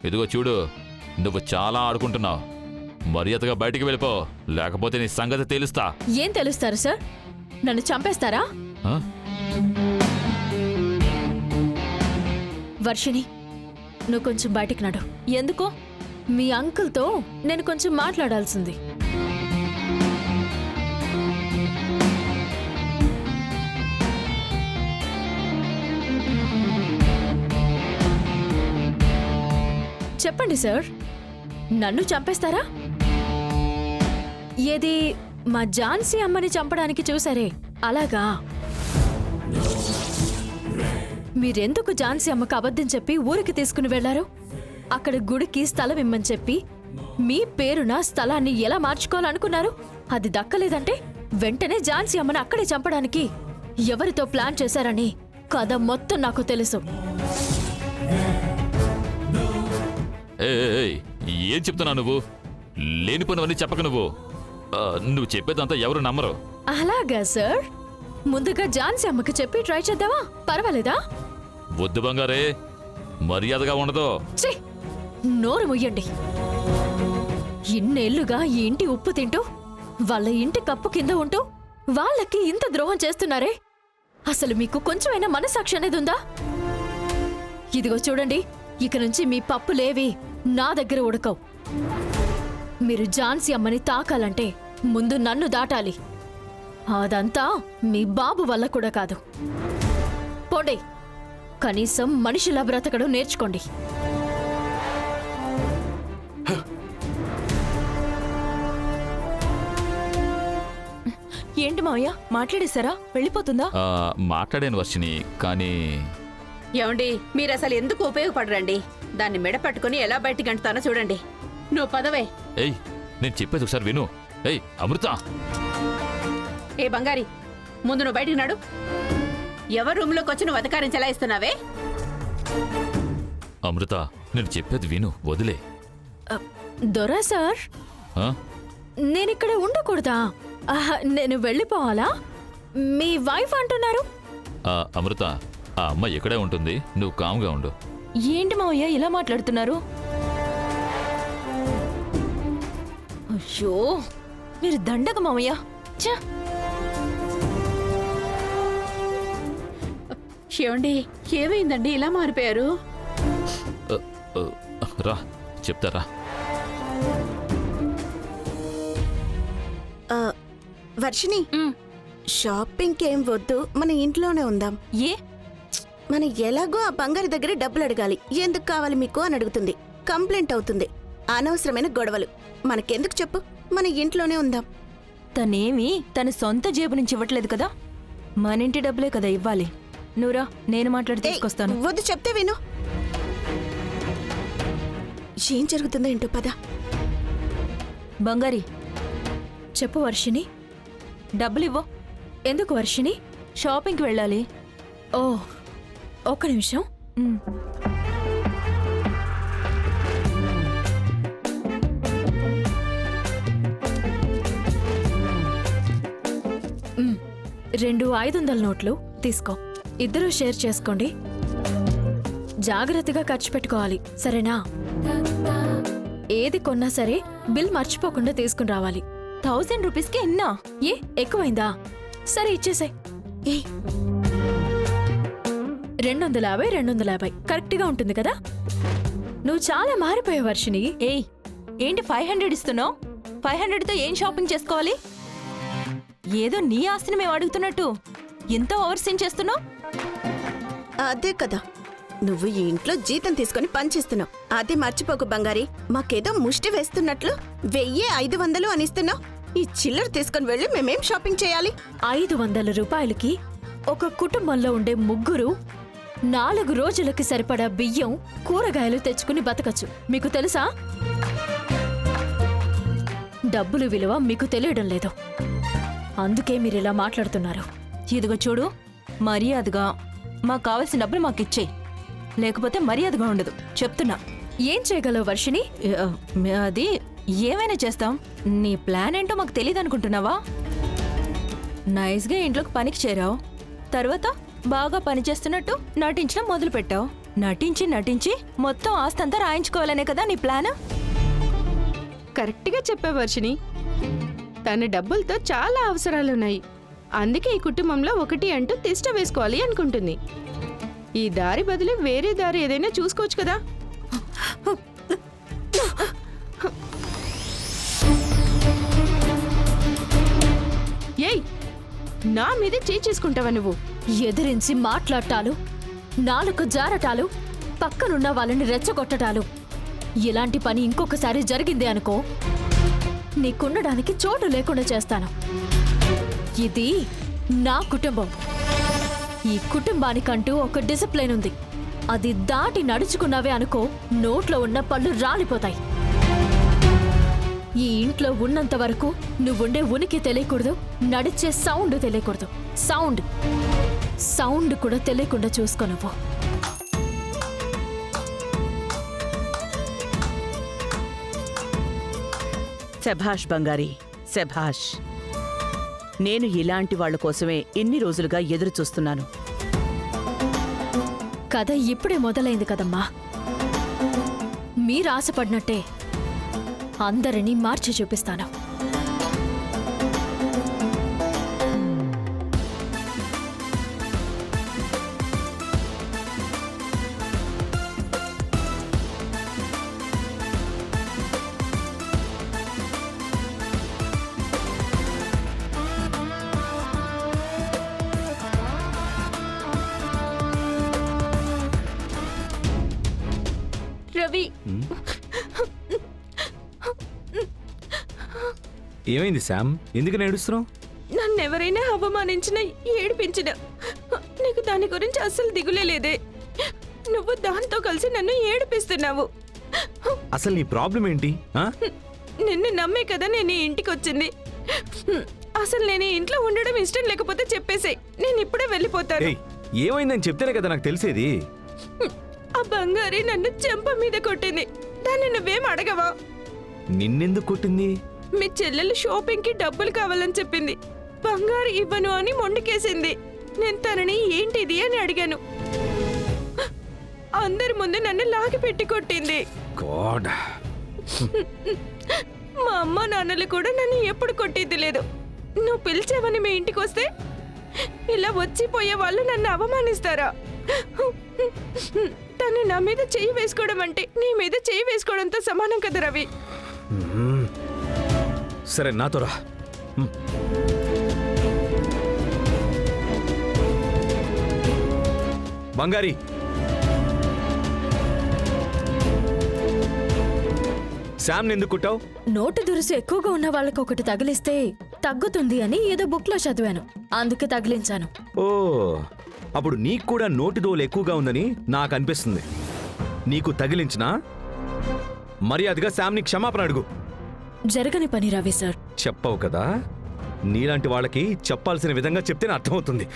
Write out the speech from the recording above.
ఇదిగో చూడు, నువ్వు చాలా ఆడుకుంటున్నావు. మర్యాదగా బయటికి వెళ్ళిపో, లేకపోతే నీ సంగతి తెలుస్తా. ఏం తెలుస్తారు సార్? నన్ను చంపేస్తారా? వర్షిణి, నువ్వు కొంచెం బయటికి నడు. ఎందుకో? మీ అంకుల్తో నేను కొంచెం మాట్లాడాల్సింది. చెప్పండి సార్, నన్ను చంపేస్తారా? ఏది మా ఝాన్సీ అమ్మని చంపడానికి చూసారే అలాగా? మీరెందుకు ఝాన్సీ అమ్మకు అబద్ధం చెప్పి ఊరికి తీసుకుని వెళ్లారు? అక్కడ గుడికి స్థలం ఇమ్మని చెప్పి మీ పేరున స్థలాన్ని ఎలా మార్చుకోవాలనుకున్నారు? అది దక్కలేదంటే వెంటనే ఝాన్సీ అమ్మని అక్కడే చంపడానికి ఎవరితో ప్లాన్ చేశారని కథ మొత్తం నాకు తెలుసు. ఏం చెప్తున్నావు నువ్వు? లేనిపోయినవన్నీ చెప్పక నువ్వు చెప్పేదంతా ఎవరు నమ్మరు. అలాగా సార్? ముందుగా ఝాన్సీ అమ్మకి చెప్పి ట్రై చేద్దామా? పర్వాలేదా? వద్దు బంగారే, మర్యాదగా ఉండదు. ఛీ, నోరు ముయ్యండి. ఇన్నేళ్లుగా ఈ ఇంటి ఉప్పు తింటూ వాళ్ళ ఇంటి కప్పు కింద ఉంటూ వాళ్ళకి ఇంత ద్రోహం చేస్తున్నారే, అసలు మీకు కొంచెమైనా మనసాక్షి అనేది ఉందా? ఇదిగో చూడండి, ఇక నుంచి మీ పప్పులేవి నా దగ్గర ఉడకవు. మీరు ఝాన్సీ అమ్మని తాకాలంటే ముందు నన్ను దాటాలి. అదంతా మీ బాబు వల్ల కూడా కాదు. పోండి, కనీసం మనిషిలా బ్రతకడం నేర్చుకోండి. ఏంటి మావయ్య, మాట్లాడేశారా? వెళ్ళిపోతుందా? మాట్లాడాను వర్షిని, కానీ ఏమండి, మీరు అసలు ఎందుకు ఉపయోగపడరండి? దాన్ని మెడ పట్టుకుని ఎలా బయటికి అంటుతానో చూడండి. నువ్వు పదవే. ఏయ్, నేను చెప్పేది ఒకసారి విను. ఏయ్ అమృత! ఏ బంగారి, ముందు నువ్వు బయటికి నాడు. ఎవరు రూమ్లోకి వచ్చి నువ్వు అధికారం చెలాయిస్తున్నావే? అమృత, నేను చెప్పేది విను, వదిలే. దొరా సార్, నేనిక్కడ ఉండకూడదా? నేను వెళ్ళిపోవాలా? మీ వైఫ్ అంటున్నారు. అమృత, ఆ అమ్మ ఇక్కడే ఉంటుంది, నువ్వు కామ్గా ఉండు. ఏంటి మావయ్య ఇలా మాట్లాడుతున్నారు? అయ్యో, మీరు దండగ మావయ్య. ఏమండి, ఏమైందండి ఇలా మారిపోయారు? రా చెప్తారా. వర్షిని, షాపింగ్కి ఏం వద్దు, మన ఇంట్లోనే ఉందాం. ఏ? మనం ఎలాగో ఆ బంగారు దగ్గర డబ్బులు అడగాలి. ఎందుకు కావాలి మీకు అని అడుగుతుంది, కంప్లైంట్ అవుతుంది. అనవసరమైన గొడవలు మనకెందుకు చెప్పు, మన ఇంట్లోనే ఉందాం. తనేమి తన సొంత జేబు నుంచి ఇవ్వట్లేదు కదా, మన ఇంటి డబ్బులే కదా ఇవ్వాలి. నువ్వురా, నేను మాట్లాడి తీసుకొస్తాను. వద్దు, చెప్తే విను. ఏం జరుగుతుందో ఏంటో, పద. బంగారి, చెప్పు వర్షిని. డబ్బులివ్వు. ఎందుకు వర్షిని? షాపింగ్కి వెళ్ళాలి. ఓ, ఒక్క నిమిషం. రెండు 500 నోట్లు తీసుకో. ఇద్దరూ షేర్ చేసుకోండి. జాగ్రత్తగా ఖర్చు పెట్టుకోవాలి, సరేనా? ఏది కొన్నా సరే బిల్ మర్చిపోకుండా తీసుకుని రావాలి. 1000 రూపీస్కి ఎన్నా? ఏ ఎక్కువైందా? సరే ఇచ్చేసాయి. 250 250 కరెక్ట్గా ఉంటుంది కదా? నువ్వు చాలా మారిపోయావు వర్షిని. ఏయ్, ఏంటి 500 ఇస్తున్నావు? 500తో ఏం షాపింగ్ చేసుకోవాలి? ఏదో నీ ఆస్తిని మేము అడుగుతున్నట్టు ఎంతో ఓవర్సీన్ చేస్తున్నావు. అదే కదా, నువ్వు ఈ ఇంట్లో జీతం తీసుకుని పనిచేస్తున్నావు. అదే మర్చిపోకు బంగారి. మాకేదో ముష్టి వేస్తున్నట్లు 1500 అనిస్తున్నావు. ఈ చిల్లర తీసుకుని వెళ్ళి మేమేం షాపింగ్ చేయాలి? 500 రూపాయలకి ఒక కుటుంబంలో ఉండే ముగ్గురు 4 రోజులకి సరిపడా బియ్యం, కూరగాయలు తెచ్చుకుని బతకచ్చు. మీకు తెలుసా? డబ్బులు విలువ మీకు తెలియడం లేదు, అందుకే మీరిలా మాట్లాడుతున్నారు. ఇదిగో చూడు, మర్యాదగా మాకు కావాల్సిన డబ్బులు మాకిచ్చేయి, లేకపోతే మర్యాదగా ఉండదు చెప్తున్నా. ఏం చేయగలవు వర్షిని? అది ఏమైనా చేస్తాం. నీ ప్లాన్ ఏంటో మాకు తెలియదు అనుకుంటున్నావా? నైస్గా ఇంట్లోకి పనికి చేరావు, తర్వాత బాగా పనిచేస్తున్నట్టు నటించడం మొదలు పెట్టావు. నటించి నటించి మొత్తం ఆస్తంతా రాయించుకోవాలనే కదా నీ ప్లాన్? కరెక్ట్గా చెప్పా వర్షిని. తన డబ్బులతో చాలా అవసరాలున్నాయి. అందుకే ఈ కుటుంబంలో ఒకటి అంటూ తిష్ట వేసుకోవాలి అనుకుంటుంది. ఈ దారి బదులు వేరే దారి ఏదైనా చూసుకోవచ్చు కదా. ఏయ్, నా మీదే చేసుకుంటావా నువ్వు? ఎదిరించి మాట్లాడటాలు, నాలుక జారటాలు, పక్కనున్న వాళ్ళని రెచ్చగొట్టటాలు, ఇలాంటి పని ఇంకొకసారి జరిగింది అనుకో, నీకుండడానికి చోటు లేకుండా చేస్తాను. ఇది నా కుటుంబం. ఈ కుటుంబానికంటూ ఒక డిసిప్లిన్ ఉంది. అది దాటి నడుచుకున్నావే అనుకో, నోట్లో ఉన్న పళ్ళు రాలిపోతాయి. ఈ ఇంట్లో ఉన్నంత వరకు నువ్వుండే ఉనికి తెలియకూడదు, నడిచే సౌండ్ తెలియకూడదు. సౌండ్ కూడా తెలియకుండా చూసుకో నువ్వు. శభాష్ బంగారి, శభాష్. నేను ఇలాంటి వాళ్ళ కోసమే ఇన్ని రోజులుగా ఎదురు చూస్తున్నాను. కథ ఇప్పుడే మొదలైంది కదమ్మా. మీరు ఆశపడినట్టే అందరినీ మార్చి చూపిస్తాను. రవి, ఏమైంది శామ్? ఎందుకు ఏడుస్తున్నావు? నన్నెవరైనా అవమానించినా ఏడిపించినా నీకు దాని గురించి అస్సలు దిగులే లేదే. నువ్వు దాంతో కలిసి నన్ను ఏడిపిస్తున్నావు. అసలు నీ ప్రాబ్లం ఏంటి? నిన్ను నమ్మే కదా నేను ఈ ఇంటికి వచ్చింది. అసలు నేను ఈ ఇంట్లో ఉండడం ఇష్టం లేకపోతే చెప్పేసేయ్, నేను ఇప్పుడే వెళ్ళిపోతాను. ఏయ్, ఏమైందని చెప్తేనే కదా నాకు తెలిసేది. ఆ బంగారి నన్ను చెంప మీద కొట్టింది. దాన్ని నువ్వేం అడగవా? నిన్నెందుకు కొట్టింది? మీ చెల్లెలు షాపింగ్ కి డబ్బులు కావాలని చెప్పింది. బంగారు ఇవ్వను అని మొండికేసింది. నేను తనని ఏంటిది అని అడిగాను. అందరి ముందు నన్ను లాగి పెట్టి కొట్టింది. గాడ్. మా అమ్మ నాన్నలు కూడా నన్ను ఎప్పుడు కొట్టేది లేదు. నువ్వు పిలిచావని మీ ఇంటికి వస్తే ఇలా వచ్చిపోయే వాళ్ళు నన్ను అవమానిస్తారా? తను నా మీద చెయ్యి వేసుకోవడం అంటే నీ మీద చెయ్యి వేసుకోవడంతో సమానం కదా రవి. సరే, నాతో రా. బంగారి, శామ్ ఎందుకు కుట్టావు? నోటు దురుసు ఎక్కువగా ఉన్న వాళ్ళకి ఒకటి తగిలిస్తే తగ్గుతుంది అని ఏదో బుక్లో చదివాను, అందుకే తగిలించాను. ఓ, అప్పుడు నీకు కూడా నోటి దోలు ఎక్కువగా ఉందని నాకు అనిపిస్తుంది. నీకు తగిలించినా మర్యాదగా శామ్ని క్షమాపణ అడుగు. జరగని పని రవి సార్. చెప్పవు కదా, నీలాంటి వాళ్ళకి చెప్పాల్సిన విధంగా చెప్తేనే అర్థమవుతుంది.